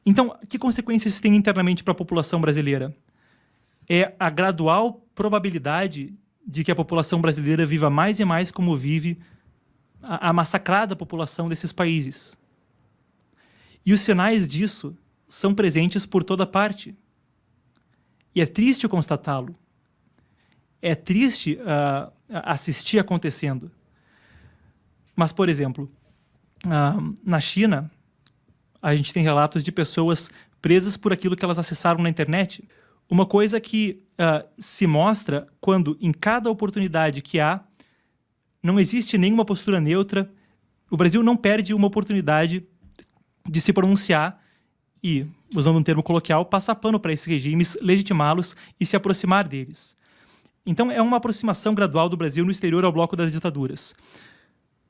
Então, que consequências isso tem internamente para a população brasileira? É a gradual probabilidade de que a população brasileira viva mais e mais como vive a massacrada população desses países. E os sinais disso são presentes por toda parte. E é triste constatá-lo. É triste assistir acontecendo. Mas, por exemplo, na China, a gente tem relatos de pessoas presas por aquilo que elas acessaram na internet. Uma coisa que se mostra quando, em cada oportunidade que há, não existe nenhuma postura neutra, o Brasil não perde uma oportunidade de se pronunciar e, usando um termo coloquial, passar pano para esses regimes, legitimá-los e se aproximar deles. Então, é uma aproximação gradual do Brasil no exterior ao bloco das ditaduras.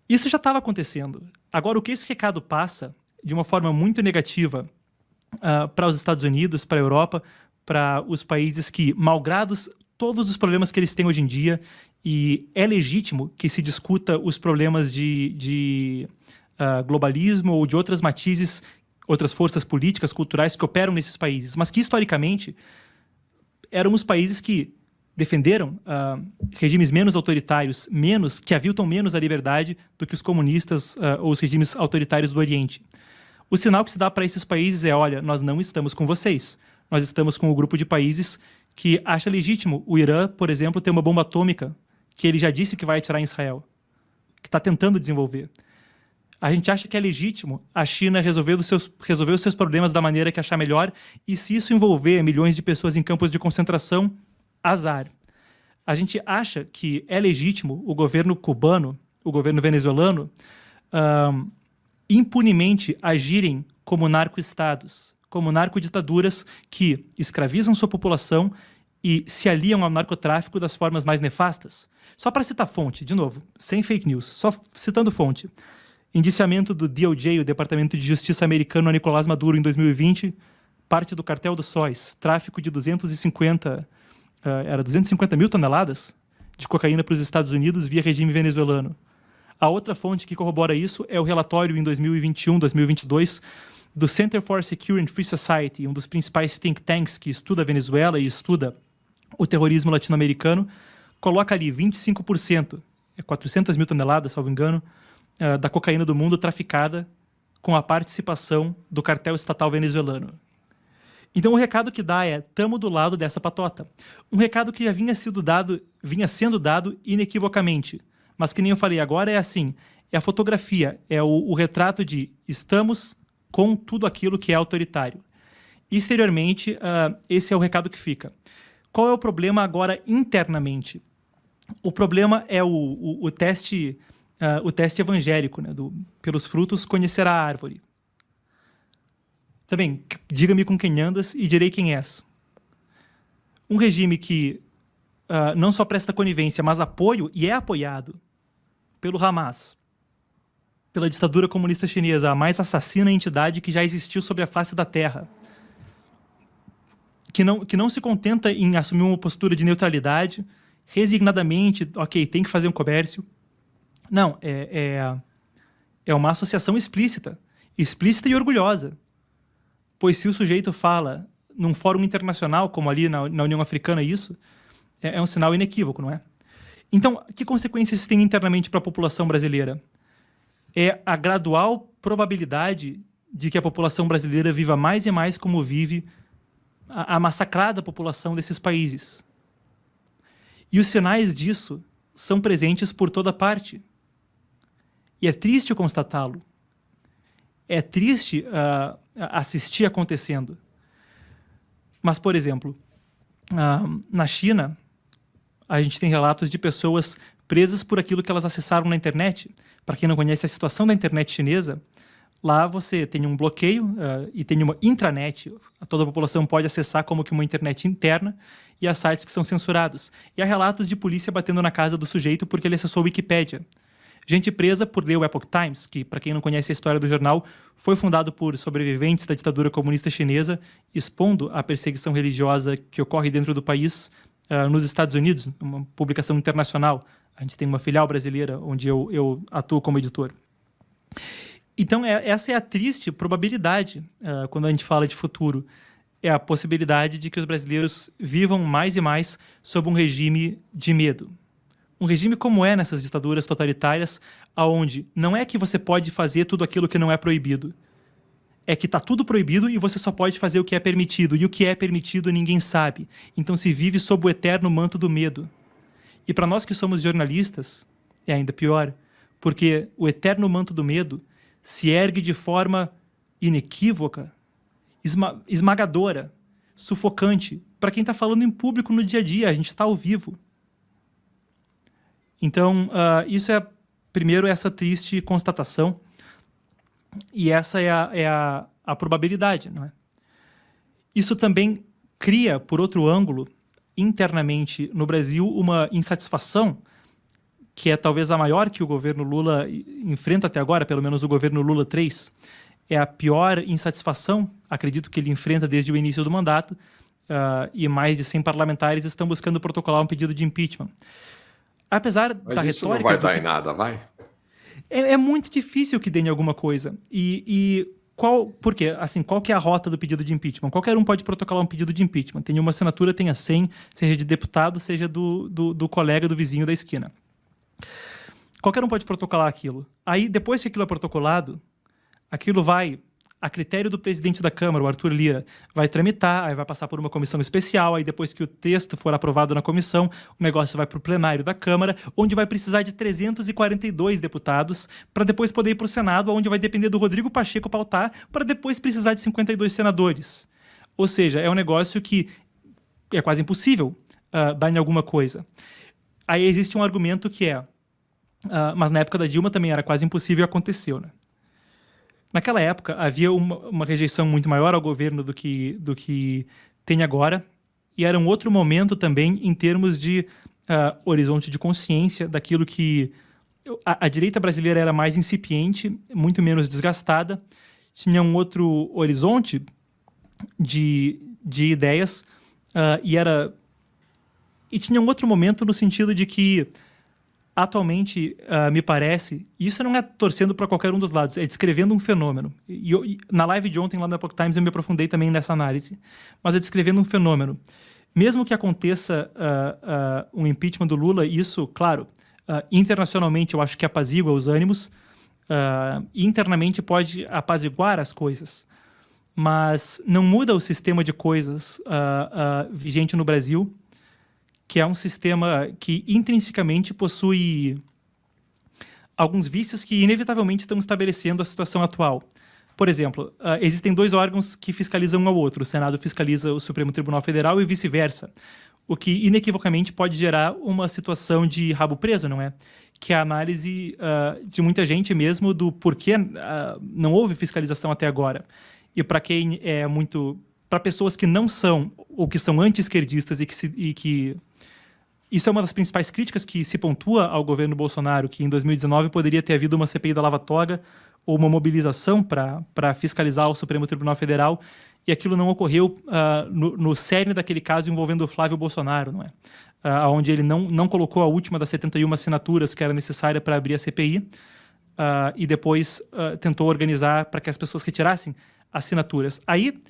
Isso já estava acontecendo. Agora, o que esse recado passa, de uma forma muito negativa, para os Estados Unidos, para a Europa, para os países que, malgrados todos os problemas que eles têm hoje em dia, e é legítimo que se discuta os problemas de globalismo ou de outras matizes, outras forças políticas, culturais que operam nesses países, mas que, historicamente, eram os países que defenderam regimes menos autoritários, que aviltam menos a liberdade do que os comunistas ou os regimes autoritários do Oriente. O sinal que se dá para esses países é, olha, nós não estamos com vocês. Nós estamos com o grupo de países que acha legítimo o Irã, por exemplo, ter uma bomba atômica que ele já disse que vai atirar em Israel, que está tentando desenvolver. A gente acha que é legítimo a China resolver os seus problemas da maneira que achar melhor, e se isso envolver milhões de pessoas em campos de concentração, azar. A gente acha que é legítimo o governo cubano, o governo venezuelano, impunemente agirem como narco-estados, como narcoditaduras que escravizam sua população e se aliam ao narcotráfico das formas mais nefastas. Só para citar fonte, de novo, sem fake news, só citando fonte. Indiciamento do DOJ, o Departamento de Justiça americano, a Nicolás Maduro, em 2020, parte do cartel dos sóis, tráfico de 250 mil toneladas de cocaína para os Estados Unidos via regime venezuelano. A outra fonte que corrobora isso é o relatório em 2021, 2022, do Center for Secure and Free Society, um dos principais think tanks que estuda a Venezuela e estuda o terrorismo latino-americano, coloca ali 25%, 400 mil toneladas, salvo engano, da cocaína do mundo traficada com a participação do cartel estatal venezuelano. Então o recado que dá é, tamo do lado dessa patota. Um recado que já vinha sendo dado inequivocamente, mas que nem eu falei, agora é assim, é a fotografia, é o retrato de estamos com tudo aquilo que é autoritário. Exteriormente, esse é o recado que fica. Qual é o problema agora internamente? O problema é o teste evangélico, né? Pelos frutos conhecerá a árvore. Também, diga-me com quem andas e direi quem és. Um regime que não só presta conivência, mas apoio e é apoiado pelo Hamas, pela ditadura comunista chinesa, a mais assassina entidade que já existiu sobre a face da Terra, que não se contenta em assumir uma postura de neutralidade, resignadamente, ok, tem que fazer um comércio. Não, é uma associação explícita e orgulhosa. Pois se o sujeito fala num fórum internacional, como ali na União Africana, isso é um sinal inequívoco, não é? Então, que consequências isso tem internamente para a população brasileira? É a gradual probabilidade de que a população brasileira viva mais e mais como vive a massacrada população desses países. E os sinais disso são presentes por toda parte. E é triste constatá-lo. É triste assistir acontecendo. Mas, por exemplo, na China, a gente tem relatos de pessoas presas por aquilo que elas acessaram na internet. Para quem não conhece a situação da internet chinesa, lá você tem um bloqueio e tem uma intranet. Toda a população pode acessar como que uma internet interna e há sites que são censurados. E há relatos de polícia batendo na casa do sujeito porque ele acessou a Wikipédia. Gente presa por ler o Epoch Times, que, para quem não conhece a história do jornal, foi fundado por sobreviventes da ditadura comunista chinesa, expondo a perseguição religiosa que ocorre dentro do país nos Estados Unidos, uma publicação internacional. A gente tem uma filial brasileira onde eu atuo como editor. Então, essa é a triste probabilidade, quando a gente fala de futuro. É a possibilidade de que os brasileiros vivam mais e mais sob um regime de medo. Um regime como é nessas ditaduras totalitárias, onde não é que você pode fazer tudo aquilo que não é proibido. É que está tudo proibido e você só pode fazer o que é permitido. E o que é permitido ninguém sabe. Então se vive sob o eterno manto do medo. E para nós que somos jornalistas, é ainda pior, porque o eterno manto do medo se ergue de forma inequívoca, esmagadora, sufocante, para quem está falando em público no dia a dia. A gente está ao vivo. Então, isso é, primeiro, essa triste constatação, e essa é a probabilidade. Não é? Isso também cria, por outro ângulo, internamente no Brasil, uma insatisfação que é talvez a maior que o governo Lula enfrenta até agora, pelo menos o governo Lula 3, é a pior insatisfação, acredito que ele enfrenta desde o início do mandato, e mais de 100 parlamentares estão buscando protocolar um pedido de impeachment. Apesar Mas da isso retórica... não vai dar em nada, vai? É muito difícil que dê em alguma coisa. Por quê? Assim, qual que é a rota do pedido de impeachment? Qualquer um pode protocolar um pedido de impeachment. Tem uma assinatura, tenha 100, seja de deputado, seja do colega, do vizinho da esquina. Qualquer um pode protocolar aquilo. Aí, depois que aquilo é protocolado, aquilo vai, a critério do presidente da Câmara, o Arthur Lira, vai tramitar, aí vai passar por uma comissão especial, aí depois que o texto for aprovado na comissão, o negócio vai para o plenário da Câmara, onde vai precisar de 342 deputados, para depois poder ir para o Senado, onde vai depender do Rodrigo Pacheco pautar, para depois precisar de 52 senadores. Ou seja, é um negócio que é quase impossível dar em alguma coisa. Aí existe um argumento que é, mas na época da Dilma também era quase impossível e aconteceu, né? Naquela época, havia uma rejeição muito maior ao governo do que tem agora, e era um outro momento também em termos de horizonte de consciência, daquilo que a direita brasileira era mais incipiente, muito menos desgastada, tinha um outro horizonte de ideias, e tinha um outro momento no sentido de que atualmente, me parece, e isso não é torcendo para qualquer um dos lados, é descrevendo um fenômeno. Na live de ontem, lá no Epoch Times, eu me aprofundei também nessa análise. Mas é descrevendo um fenômeno. Mesmo que aconteça um impeachment do Lula, isso, claro, internacionalmente eu acho que apazigua os ânimos, internamente pode apaziguar as coisas, mas não muda o sistema de coisas vigente no Brasil, que é um sistema que intrinsecamente possui alguns vícios que inevitavelmente estão estabelecendo a situação atual. Por exemplo, existem dois órgãos que fiscalizam um ao outro. O Senado fiscaliza o Supremo Tribunal Federal e vice-versa, o que inequivocamente pode gerar uma situação de rabo preso, não é? Que é a análise de muita gente mesmo do porquê não houve fiscalização até agora. E para quem é muito... Para pessoas que não são, ou que são anti-esquerdistas e que isso é uma das principais críticas que se pontua ao governo Bolsonaro, que em 2019 poderia ter havido uma CPI da Lava Toga ou uma mobilização para fiscalizar o Supremo Tribunal Federal, e aquilo não ocorreu no cerne daquele caso envolvendo o Flávio Bolsonaro, não é? Onde ele não colocou a última das 71 assinaturas que era necessária para abrir a CPI, e depois tentou organizar para que as pessoas retirassem assinaturas. Aí,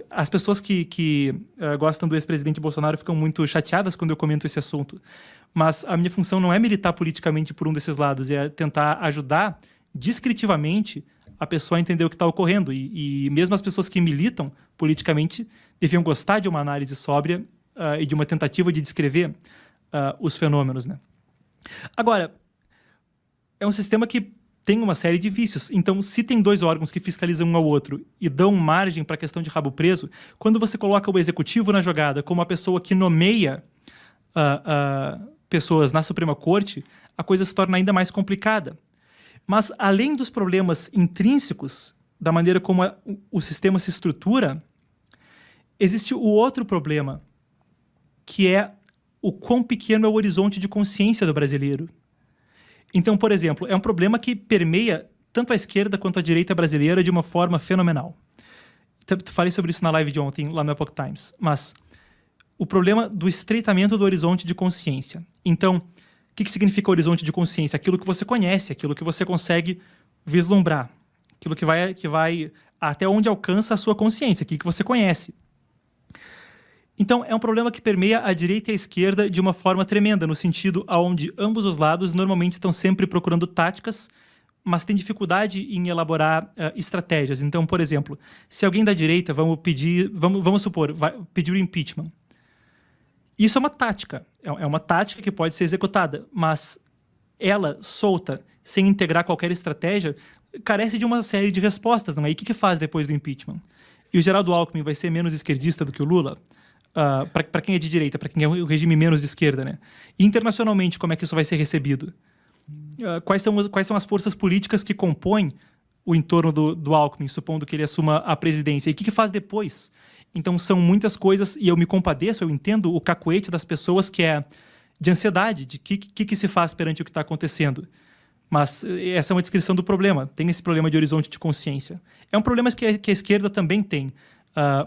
as pessoas que gostam do ex-presidente Bolsonaro ficam muito chateadas quando eu comento esse assunto. Mas a minha função não é militar politicamente por um desses lados, é tentar ajudar descritivamente a pessoa a entender o que está ocorrendo. E mesmo as pessoas que militam politicamente deviam gostar de uma análise sóbria e de uma tentativa de descrever os fenômenos, né? Agora, é um sistema que tem uma série de vícios. Então, se tem dois órgãos que fiscalizam um ao outro e dão margem para a questão de rabo preso, quando você coloca o executivo na jogada como a pessoa que nomeia pessoas na Suprema Corte, a coisa se torna ainda mais complicada. Mas, além dos problemas intrínsecos, da maneira como o sistema se estrutura, existe o outro problema, que é o quão pequeno é o horizonte de consciência do brasileiro. Então, por exemplo, é um problema que permeia tanto a esquerda quanto a direita brasileira de uma forma fenomenal. Falei sobre isso na live de ontem, lá no Epoch Times. Mas o problema do estreitamento do horizonte de consciência. Então, o que significa horizonte de consciência? Aquilo que você conhece, aquilo que você consegue vislumbrar. aquilo que vai até onde alcança a sua consciência, aquilo que você conhece. Então, é um problema que permeia a direita e a esquerda de uma forma tremenda, no sentido onde ambos os lados normalmente estão sempre procurando táticas, mas têm dificuldade em elaborar estratégias. Então, por exemplo, se alguém da direita, vamos supor, vai pedir o impeachment. Isso é uma tática. É uma tática que pode ser executada, mas ela, solta, sem integrar qualquer estratégia, carece de uma série de respostas, não é? E o que faz depois do impeachment? E o Geraldo Alckmin vai ser menos esquerdista do que o Lula? Para quem é de direita, para quem é o regime menos de esquerda, né? E internacionalmente, como é que isso vai ser recebido? Quais são as forças políticas que compõem o entorno do Alckmin, supondo que ele assuma a presidência? E o que faz depois? Então, são muitas coisas, e eu me compadeço, eu entendo o cacuete das pessoas que é de ansiedade, de que se faz perante o que está acontecendo. Mas essa é uma descrição do problema. Tem esse problema de horizonte de consciência. É um problema que a esquerda também tem,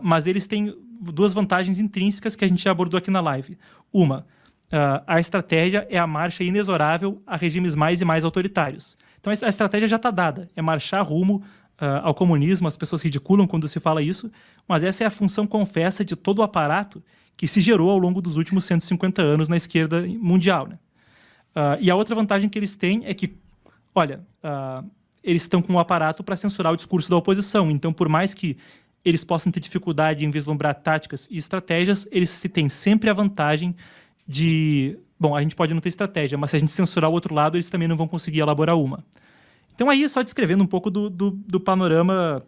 mas eles têm duas vantagens intrínsecas que a gente já abordou aqui na live. Uma, a estratégia é a marcha inexorável a regimes mais e mais autoritários. Então a estratégia já está dada, é marchar rumo ao comunismo. As pessoas ridiculam quando se fala isso, mas essa é a função confessa de todo o aparato que se gerou ao longo dos últimos 150 anos na esquerda mundial, né? E a outra vantagem que eles têm é que, olha, eles estão com um aparato para censurar o discurso da oposição. Então, por mais que eles possam ter dificuldade em vislumbrar táticas e estratégias, eles têm sempre a vantagem de... Bom, a gente pode não ter estratégia, mas se a gente censurar o outro lado, eles também não vão conseguir elaborar uma. Então aí, só descrevendo um pouco do panorama